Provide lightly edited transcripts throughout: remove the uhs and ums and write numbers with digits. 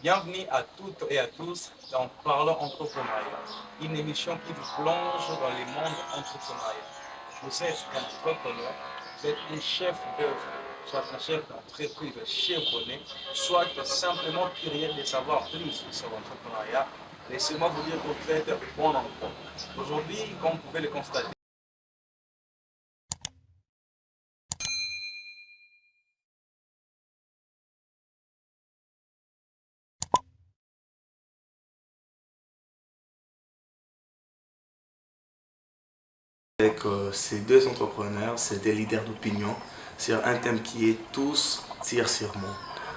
Bienvenue à toutes et à tous dans Parlons Entrepreneuriat, une émission qui vous plonge dans le monde entrepreneurial. Vous êtes un entrepreneur, vous êtes un chef d'œuvre, soit un chef d'entreprise chevronné, soit simplement curieux de savoir plus sur l'entrepreneuriat. Laissez-moi vous dire que vous êtes bon endroit. Aujourd'hui, comme vous pouvez le constater, avec ces deux entrepreneurs, c'est des leaders d'opinion sur un thème qui est tous tirent sur moi.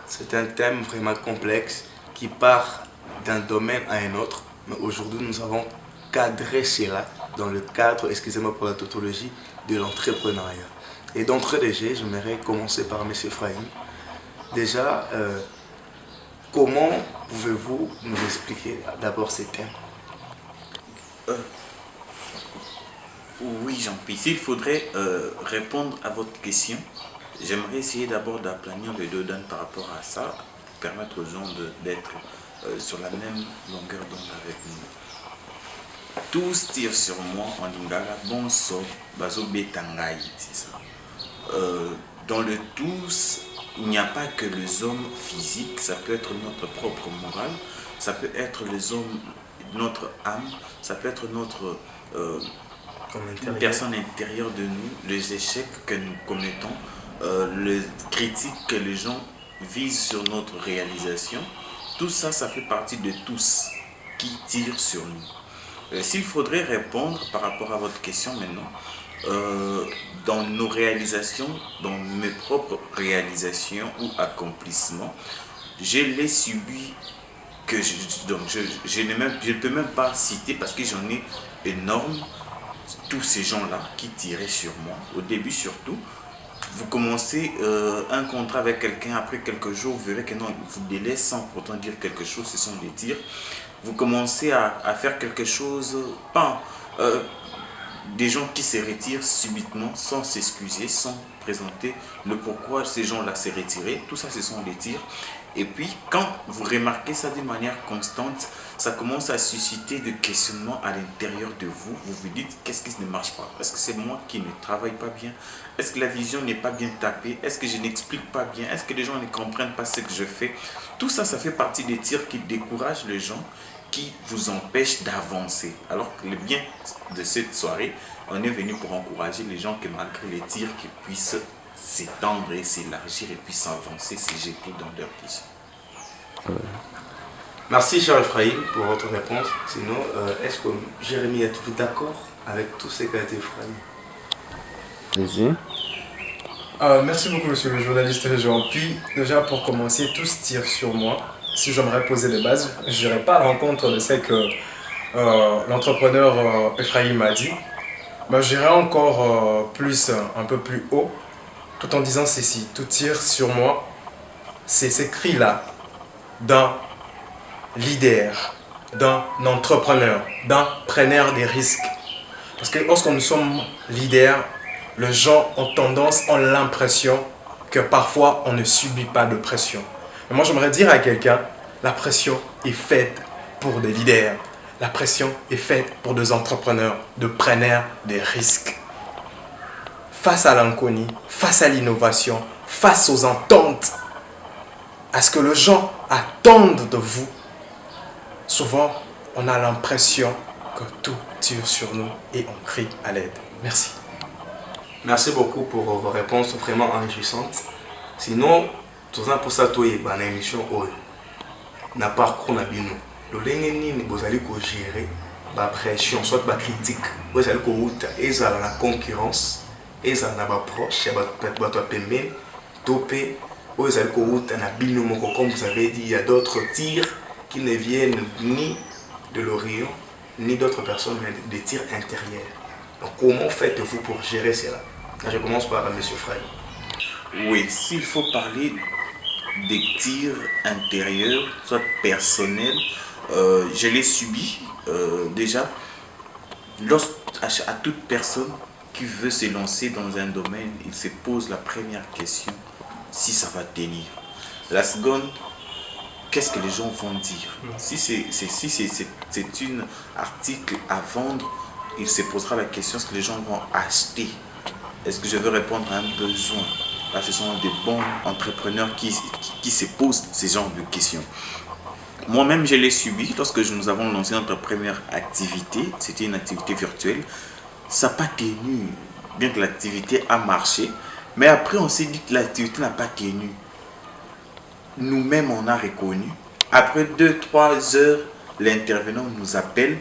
C'est un thème vraiment complexe qui part d'un domaine à un autre, mais aujourd'hui nous avons cadré cela dans le cadre, excusez-moi pour la tautologie, de l'entrepreneuriat. Et d'entrée de jeu, j'aimerais commencer par M. Frahim. Déjà, comment pouvez-vous nous expliquer d'abord ces thèmes? Oui, Jean-Pierre, s'il faudrait répondre à votre question, j'aimerais essayer d'abord d'aplanir le dos d'âne par rapport à ça, pour permettre aux gens d'être sur la même longueur d'onde avec nous. Tous tirent sur moi en lingala, bon so, bazo betangai, c'est ça. Dans le tous, il n'y a pas que les hommes physiques, ça peut être notre propre morale, ça peut être les hommes, notre âme, ça peut être notre une personne intérieure de nous, les échecs que nous commettons, les critiques que les gens visent sur notre réalisation, tout ça, ça fait partie de tous qui tirent sur nous. S'il faudrait répondre par rapport à votre question maintenant, dans nos réalisations, dans mes propres réalisations ou accomplissements, je les subis que je ne peux même pas citer parce que j'en ai énorme. Tous ces gens-là qui tiraient sur moi, au début surtout, vous commencez un contrat avec quelqu'un, après quelques jours, vous verrez que non, il vous délaisse sans pourtant dire quelque chose, ce sont des tirs. Vous commencez à faire quelque chose, pas des gens qui se retirent subitement, sans s'excuser, sans présenter le pourquoi ces gens-là s'est retirés, tout ça ce sont des tirs. Et puis, quand vous remarquez ça d'une manière constante, ça commence à susciter des questionnements à l'intérieur de vous. Vous vous dites, qu'est-ce qui ne marche pas? Est-ce que c'est moi qui ne travaille pas bien? Est-ce que la vision n'est pas bien tapée? Est-ce que je n'explique pas bien? Est-ce que les gens ne comprennent pas ce que je fais? Tout ça, ça fait partie des tirs qui découragent les gens, qui vous empêchent d'avancer. Alors que le bien de cette soirée, on est venu pour encourager les gens que malgré les tirs, qu'ils puissent s'étendre et s'élargir et puis s'avancer, se jeter dans leur vision. Merci, cher Ephraim, pour votre réponse. Sinon, est-ce que Jérémy est tout d'accord avec tout ce qu'a dit Ephraim? Vas-y. Merci beaucoup, monsieur le journaliste Jean. Puis, déjà pour commencer, tous tirent sur moi. Si j'aimerais poser les bases, je n'irai pas à l'encontre de ce que l'entrepreneur Ephraim a dit. Mais j'irai encore un peu plus haut, tout en disant ceci: tout tire sur moi. C'est ces cris-là d'un leader, d'un entrepreneur, d'un preneur des risques. Parce que lorsque nous sommes leaders, les gens ont tendance, ont l'impression que parfois on ne subit pas de pression. Mais moi j'aimerais dire à quelqu'un, la pression est faite pour des leaders. La pression est faite pour des entrepreneurs, de preneurs des risques. Face à l'inconnu, face à l'innovation, face aux ententes, à ce que les gens attendent de vous, souvent, on a l'impression que tout tire sur nous et on crie à l'aide. Merci. Merci beaucoup pour vos réponses vraiment enrichissantes. Sinon, tout ça pour ça, toi, dans l'émission, na parcours na bino. Le lenge nini bozali ko gérer ba pression, soit ba critique, bozali ko uta ezala na concurrence, ezala na ba proche, ba pembeni, topé, bozali ko uta na bino moko, comme vous avez dit, il y a d'autres tirs qui ne viennent ni de l'Orient, ni d'autres personnes, mais des tirs intérieurs. Donc comment faites-vous pour gérer cela? Là, je commence par M. Frey. Oui, s'il faut parler des tirs intérieurs, soit personnels, je l'ai subi déjà. À toute personne qui veut se lancer dans un domaine, il se pose la première question, si ça va tenir. La seconde, qu'est-ce que les gens vont dire. Si c'est un article à vendre, il se posera la question, est-ce que les gens vont acheter? Est-ce que je veux répondre à un besoin? Là, ce sont des bons entrepreneurs qui se posent ce genre de questions. Moi-même, je l'ai subi lorsque nous avons lancé notre première activité. C'était une activité virtuelle. Ça n'a pas tenu, bien que l'activité a marché. Mais après, on s'est dit que l'activité n'a pas tenu. Nous-mêmes, on a reconnu. Après 2-3 heures, l'intervenant nous appelle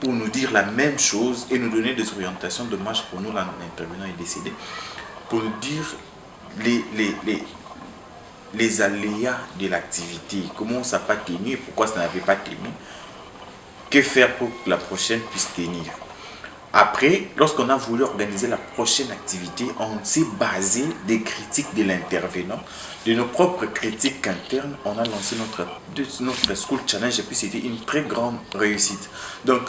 pour nous dire la même chose et nous donner des orientations. Dommage pour nous, l'intervenant est décédé. Pour nous dire les aléas de l'activité, comment ça n'a pas tenu et pourquoi ça n'avait pas tenu, que faire pour que la prochaine puisse tenir. Après, lorsqu'on a voulu organiser la prochaine activité, on s'est basé des critiques de l'intervenant, de nos propres critiques internes. On a lancé notre School Challenge et puis c'était une très grande réussite. Donc,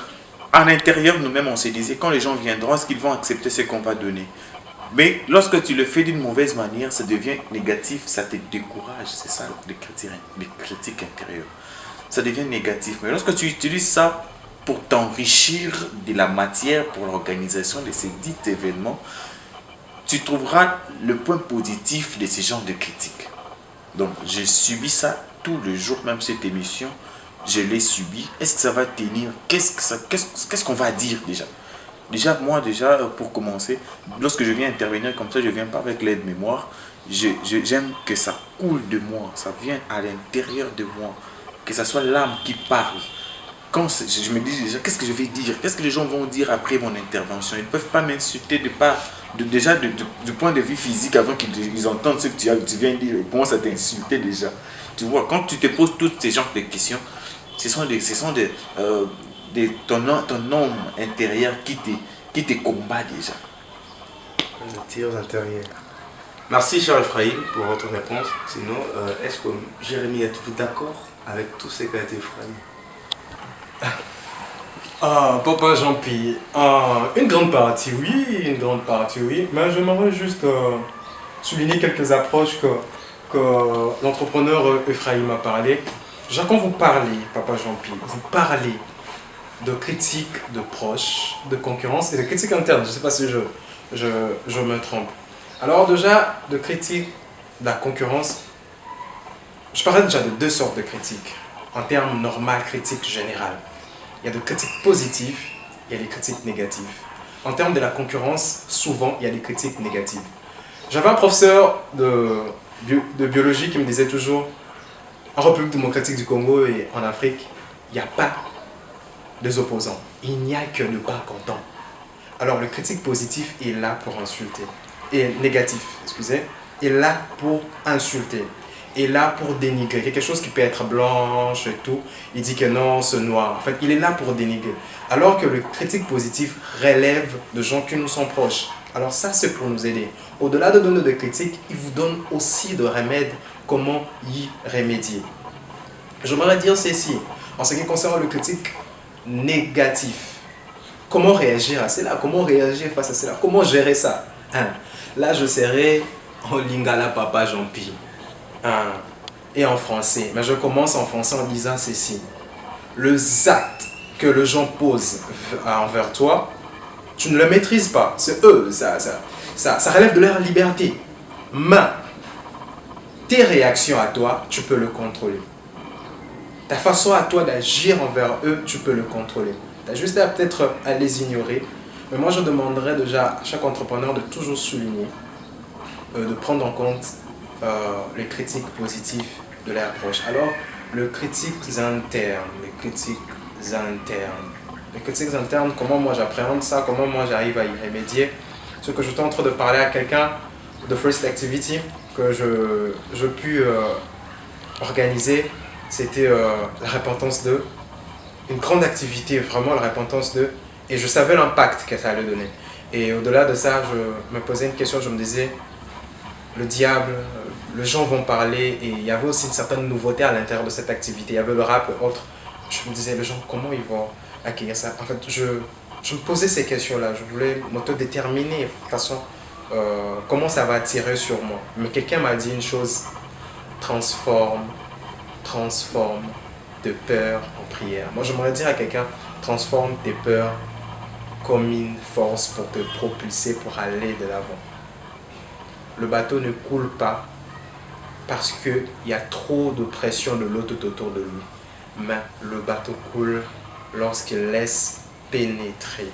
à l'intérieur, nous-mêmes, on se disait, quand les gens viendront, est-ce qu'ils vont accepter ce qu'on va donner? Mais lorsque tu le fais d'une mauvaise manière, ça devient négatif, ça te décourage. C'est ça les critiques intérieures. Ça devient négatif. Mais lorsque tu utilises ça pour t'enrichir de la matière pour l'organisation de ces dits événements, tu trouveras le point positif de ces genres de critiques. Donc, j'ai subi ça tout le jour, même cette émission, je l'ai subi. Est-ce que ça va tenir? Qu'est-ce qu'on va dire déjà? Moi, pour commencer, lorsque je viens intervenir comme ça, je ne viens pas avec l'aide-mémoire. J'aime que ça coule de moi, ça vient à l'intérieur de moi, que ça soit l'âme qui parle. Quand je me dis déjà, qu'est-ce que je vais dire? Qu'est-ce que les gens vont dire après mon intervention? Ils ne peuvent pas m'insulter du point de vue physique avant qu'ils entendent ce que tu viens de dire. Ils commencent à t'insulter déjà. Tu vois, quand tu te poses toutes ces genres de questions, ce sont ton homme intérieur qui te combat déjà. Le tir intérieur. Merci, cher Ephraim, pour votre réponse. Sinon, est-ce que Jérémy est d'accord avec tout ce qu'a été Ephraim? Papa Jean-Pierre, une grande partie oui, mais j'aimerais juste souligner quelques approches que l'entrepreneur Ephraim a parlé. Déjà, quand vous parlez, Papa Jean-Pierre, vous parlez de critiques de proches, de concurrence et de critiques internes. Je ne sais pas si je me trompe. Alors déjà, de critiques de la concurrence, je parlais déjà de 2 sortes de critiques. En termes normal, critiques générales. Il y a des critiques positives, il y a des critiques négatives. En termes de la concurrence, souvent, il y a des critiques négatives. J'avais un professeur de biologie qui me disait toujours, en République démocratique du Congo et en Afrique, il n'y a pas des opposants. Il n'y a que le pas content. Alors, le critique positif est là pour insulter. Et négatif, excusez, est là pour insulter. Est là pour dénigrer. Quelque chose qui peut être blanche et tout, il dit que non, c'est noir. En fait, il est là pour dénigrer. Alors que le critique positif relève de gens qui nous sont proches. Alors ça, c'est pour nous aider. Au-delà de donner des critiques, il vous donne aussi des remèdes, comment y remédier. J'aimerais dire ceci, en ce qui concerne le critique négatif. Comment réagir à cela? Comment réagir face à cela? Comment gérer ça? Là, je serai en lingala Papa Jean-Pierre. Et en français. Mais je commence en français en disant ceci. Les actes que les gens posent envers toi, tu ne le maîtrises pas. C'est eux. Ça relève de leur liberté. Mais tes réactions à toi, tu peux le contrôler. Ta façon à toi d'agir envers eux, tu peux le contrôler. Tu as juste peut-être à les ignorer. Mais moi, je demanderais déjà à chaque entrepreneur de toujours souligner, de prendre en compte les critiques positives de leur approche. Alors, les critiques internes. Les critiques internes, comment moi j'appréhende ça, comment moi j'arrive à y remédier. Ce que j'étais en train de parler à quelqu'un de First Activity que je pu organiser, c'était la repentance d'eux. Une grande activité, vraiment la repentance d'eux. Et je savais l'impact que ça allait donner. Et au-delà de ça, je me posais une question, je me disais, le diable, les gens vont parler, et il y avait aussi une certaine nouveauté à l'intérieur de cette activité. Il y avait le rap et autres. Je me disais, les gens, comment ils vont accueillir ça? En fait, je me posais ces questions-là. Je voulais m'autodéterminer de façon, comment ça va attirer sur moi. Mais quelqu'un m'a dit une chose, transforme transforme tes peurs en prière. Moi, j'aimerais dire à quelqu'un, transforme tes peurs comme une force pour te propulser, pour aller de l'avant. Le bateau ne coule pas parce qu'il y a trop de pression de l'eau tout autour de lui. Mais le bateau coule lorsqu'il laisse pénétrer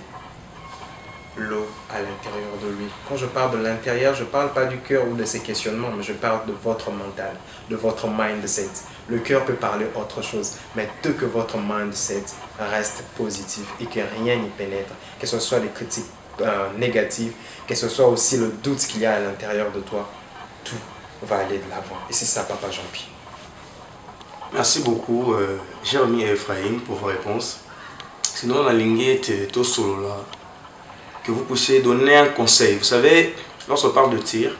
l'eau à l'intérieur de lui. Quand je parle de l'intérieur, je ne parle pas du cœur ou de ses questionnements, mais je parle de votre mental, de votre mindset. Le cœur peut parler autre chose, mais dès que votre mindset reste positif et que rien n'y pénètre, que ce soit les critiques négatives, que ce soit aussi le doute qu'il y a à l'intérieur de toi, tout va aller de l'avant. Et c'est ça, Papa Jean-Pierre. Merci beaucoup, Jérémy et Ephraim, pour vos réponses. Sinon, la ligne est tout solo là. Que vous puissiez donner un conseil. Vous savez, lorsqu'on parle de tir,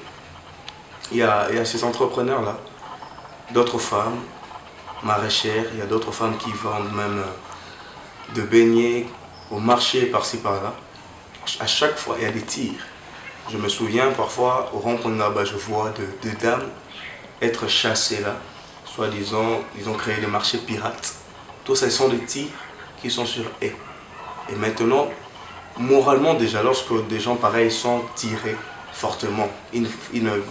il y a ces entrepreneurs-là, d'autres femmes, maraîchères, il y a d'autres femmes qui vendent même de beignets au marché par-ci par-là. À chaque fois, il y a des tirs. Je me souviens parfois, au rond-point là-bas, je vois deux dames être chassées là. Soi-disant, ils ont créé des marchés pirates. Tout ça, ce sont des tirs qui sont sur eux. Et maintenant, moralement déjà, lorsque des gens pareils sont tirés fortement, une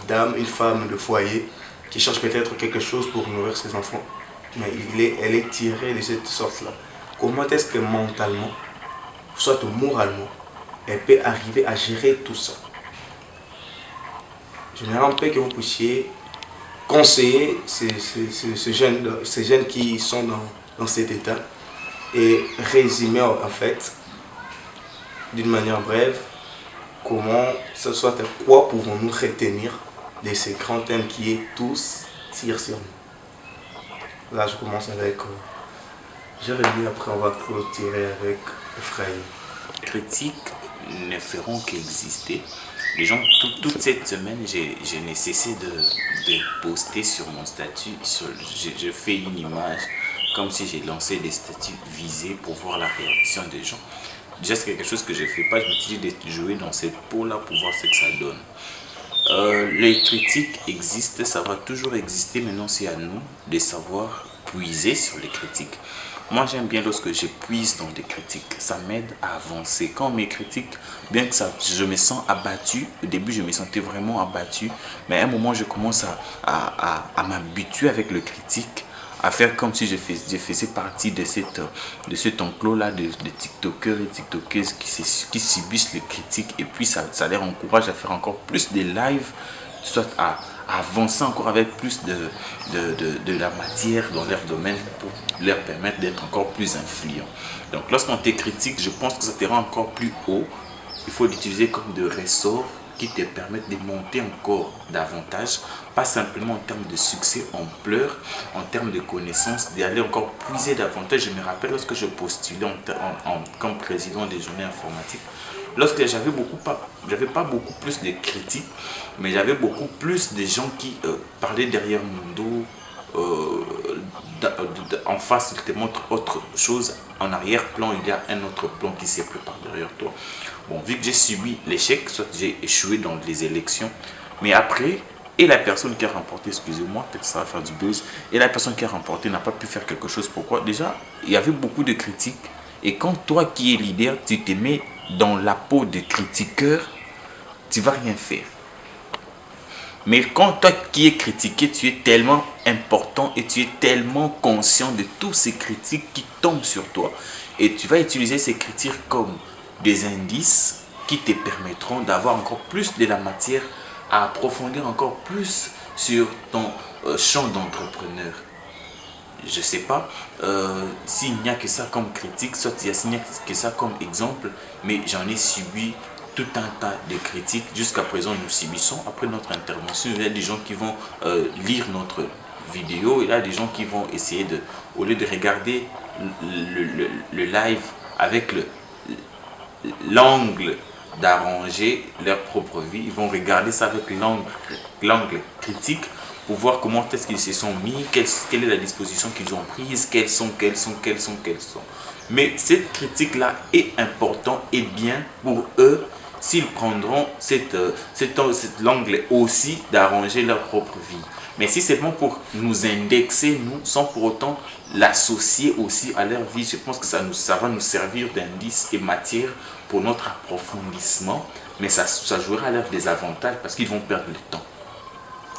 dame, une femme de foyer qui cherche peut-être quelque chose pour nourrir ses enfants, mais elle est tirée de cette sorte-là. Comment est-ce que mentalement, soit moralement, elle peut arriver à gérer tout ça? J'aimerais un peu que vous puissiez conseiller ces jeunes qui sont dans cet état et résumer en fait d'une manière brève comment ce soit à quoi pouvons-nous retenir de ces grands thèmes qui est tous tirent sur nous. Là je commence avec Jérémy, après on va clôturer avec Ephraim. Les critiques ne feront qu'exister. Les gens, toute cette semaine, je n'ai cessé de poster sur mon statut. Je fais une image comme si j'ai lancé des statuts visés pour voir la réaction des gens. Déjà, c'est quelque chose que je ne fais pas. Je me suis dit de jouer dans cette peau-là pour voir ce que ça donne. Les critiques existent, ça va toujours exister. Maintenant, c'est à nous de savoir puiser sur les critiques. Moi, j'aime bien lorsque je puise dans des critiques. Ça m'aide à avancer. Quand on me critique, bien que je me sens abattu, au début, je me sentais vraiment abattu. Mais à un moment, je commence à m'habituer avec le critique, à faire comme si je faisais partie de cet enclos-là de TikTokers et TikTokeuses qui subissent les critiques. Et puis, ça les encourage à faire encore plus de lives, soit à avancer encore avec plus de la matière dans leur domaine pour leur permettre d'être encore plus influents. Donc lorsqu'on te critique, je pense que ça te rend encore plus haut. Il faut l'utiliser comme des ressorts qui te permettent de monter encore davantage, pas simplement en termes de succès, ampleur, en termes de connaissances, d'aller encore puiser davantage. Je me rappelle lorsque je postulais comme président des journées informatiques, lorsque j'avais pas beaucoup plus de critiques, mais j'avais beaucoup plus de gens qui parlaient derrière mon dos, en face, ils te montrent autre chose. En arrière-plan, il y a un autre plan qui se prépare derrière toi. Bon, vu que j'ai subi l'échec, soit j'ai échoué dans les élections, mais après, et la personne qui a remporté, excusez-moi, peut-être ça va faire du buzz, et la personne qui a remporté n'a pas pu faire quelque chose. Pourquoi? Déjà, il y avait beaucoup de critiques, et quand toi qui es leader, tu te mets dans la peau de critiqueur, tu ne vas rien faire. Mais quand toi qui es critiqué, tu es tellement important et tu es tellement conscient de tous ces critiques qui tombent sur toi. Et tu vas utiliser ces critiques comme des indices qui te permettront d'avoir encore plus de la matière à approfondir encore plus sur ton champ d'entrepreneur. Je ne sais pas s'il n'y a que ça comme critique, soit s'il n'y a que ça comme exemple, mais j'en ai subi tout un tas de critiques. Jusqu'à présent, nous subissons. Après notre intervention, il y a des gens qui vont lire notre vidéo. Il y a des gens qui vont essayer de, au lieu de regarder le live avec l'angle d'arranger leur propre vie, ils vont regarder ça avec l'angle critique pour voir comment est-ce qu'ils se sont mis, quelle est la disposition qu'ils ont prise, quelles sont. Mais cette critique-là est importante et bien pour eux s'ils prendront cet angle aussi d'arranger leur propre vie. Mais si c'est bon pour nous indexer, nous, sans pour autant l'associer aussi à leur vie, je pense que ça va nous servir d'indice et matière pour notre approfondissement, mais ça jouera à leur désavantage parce qu'ils vont perdre le temps.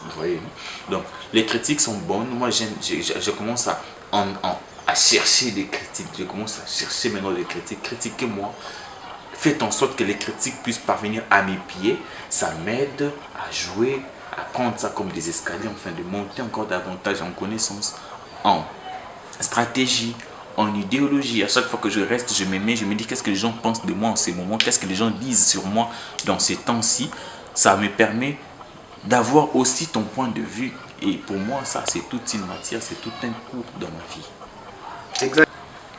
Vous voyez? Donc, les critiques sont bonnes. Moi, je commence à chercher des critiques. Je commence à chercher maintenant des critiques. Critiquez-moi. Faites en sorte que les critiques puissent parvenir à mes pieds. Ça m'aide à jouer, à prendre ça comme des escaliers, enfin de monter encore davantage en connaissance, en stratégie, en idéologie. À chaque fois que je reste, je me dis qu'est-ce que les gens pensent de moi en ces moments, qu'est-ce que les gens disent sur moi dans ces temps-ci. Ça me permet d'avoir aussi ton point de vue. Et pour moi, ça, c'est toute une matière, c'est tout un cours dans ma vie. Exact.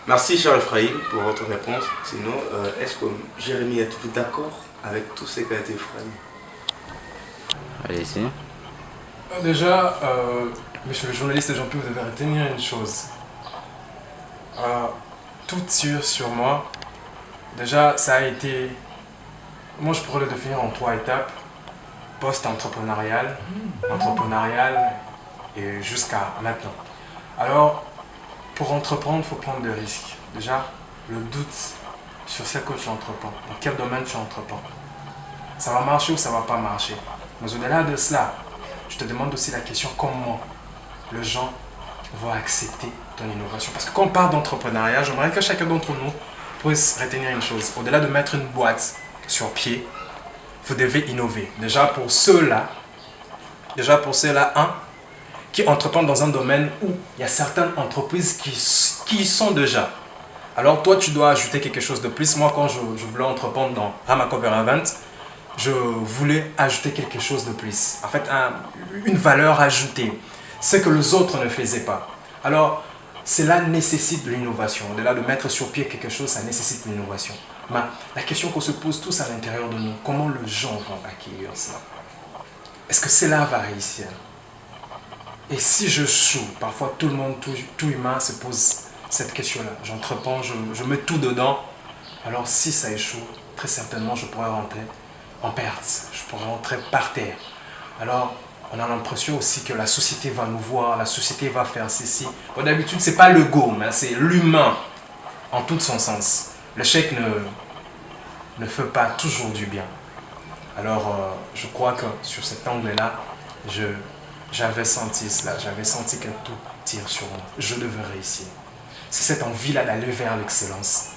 Merci, cher Ephraim, pour votre réponse. Sinon, est-ce que Jérémy est tout d'accord avec tout ce qu'a été Ephraim? Allez-y. Déjà, monsieur le journaliste Jean-Pierre, vous devez retenir une chose. Tout tire sur moi. Déjà, ça a été... Moi, je pourrais le définir en 3 étapes. Post-entrepreneurial, entrepreneurial et jusqu'à maintenant. Alors, pour entreprendre, il faut prendre des risques. Déjà, le doute sur ce que tu entreprends, dans quel domaine tu entreprends. Ça va marcher ou ça ne va pas marcher. Mais au-delà de cela, je te demande aussi la question comment les gens vont accepter ton innovation. Parce que quand on parle d'entrepreneuriat, j'aimerais que chacun d'entre nous puisse retenir une chose. Au-delà de mettre une boîte sur pied, vous devez innover. Déjà pour ceux-là, qui entreprennent dans un domaine où il y a certaines entreprises qui y sont déjà. Alors toi, tu dois ajouter quelque chose de plus. Moi, quand je voulais entreprendre dans Ramacover Event, je voulais ajouter quelque chose de plus. En fait, une valeur ajoutée. Ce que les autres ne faisaient pas. Alors, cela nécessite de l'innovation. Au-delà de mettre sur pied quelque chose, ça nécessite de l'innovation. Mais la question qu'on se pose tous à l'intérieur de nous, comment les gens vont accueillir cela? Est-ce que cela va réussir? Et si je choue, parfois tout le monde, tout humain se pose cette question-là. J'entreprends, je mets tout dedans. Alors si ça échoue, très certainement je pourrais rentrer en perte. Je pourrais rentrer par terre. Alors on a l'impression aussi que la société va nous voir, la société va faire ceci. Bon, d'habitude, ce n'est pas le go, mais c'est l'humain en tout son sens. L'échec ne fait pas toujours du bien. Alors je crois que sur cet angle-là, j'avais senti cela, j'avais senti que tout tire sur moi. Je devais réussir. C'est cette envie-là d'aller vers l'excellence.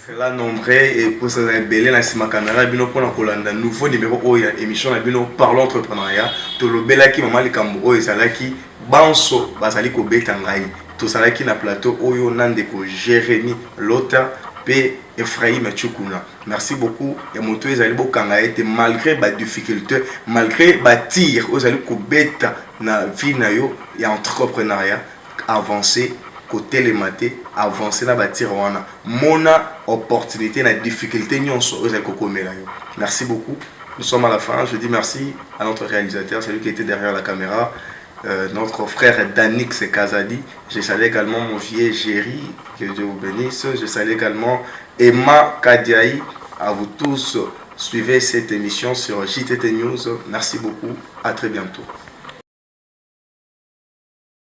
Là, nombreux et pour ça, belé na sima caméra, bino pour la nouveau numéro oya émission na bino parlons entrepreneuriat. To lo bela ki mama likambo oya salaki banso basali ko betangai. To salaki na plateau oyo nande ko Jérémy Lota pe Ephraim Chukuna. Merci beaucoup. Et moto ezali bokanga ete malgré ba difficulté, malgré ba tir ozali ko beta na vie na yo ya entrepreneuriat avancer côté les matés avancer na bâtir wana mona opportunité na difficulté nyonso ozali kokomela yo. Merci beaucoup. Nous sommes à la fin. Je dis merci à notre réalisateur, celui qui était derrière la caméra, notre frère Danix Kazadi. Je salue également mon vieux Géry, que Dieu vous bénisse. Je salue également Emma Kadiaï. À vous tous, suivez cette émission sur JTT News. Merci beaucoup. À très bientôt.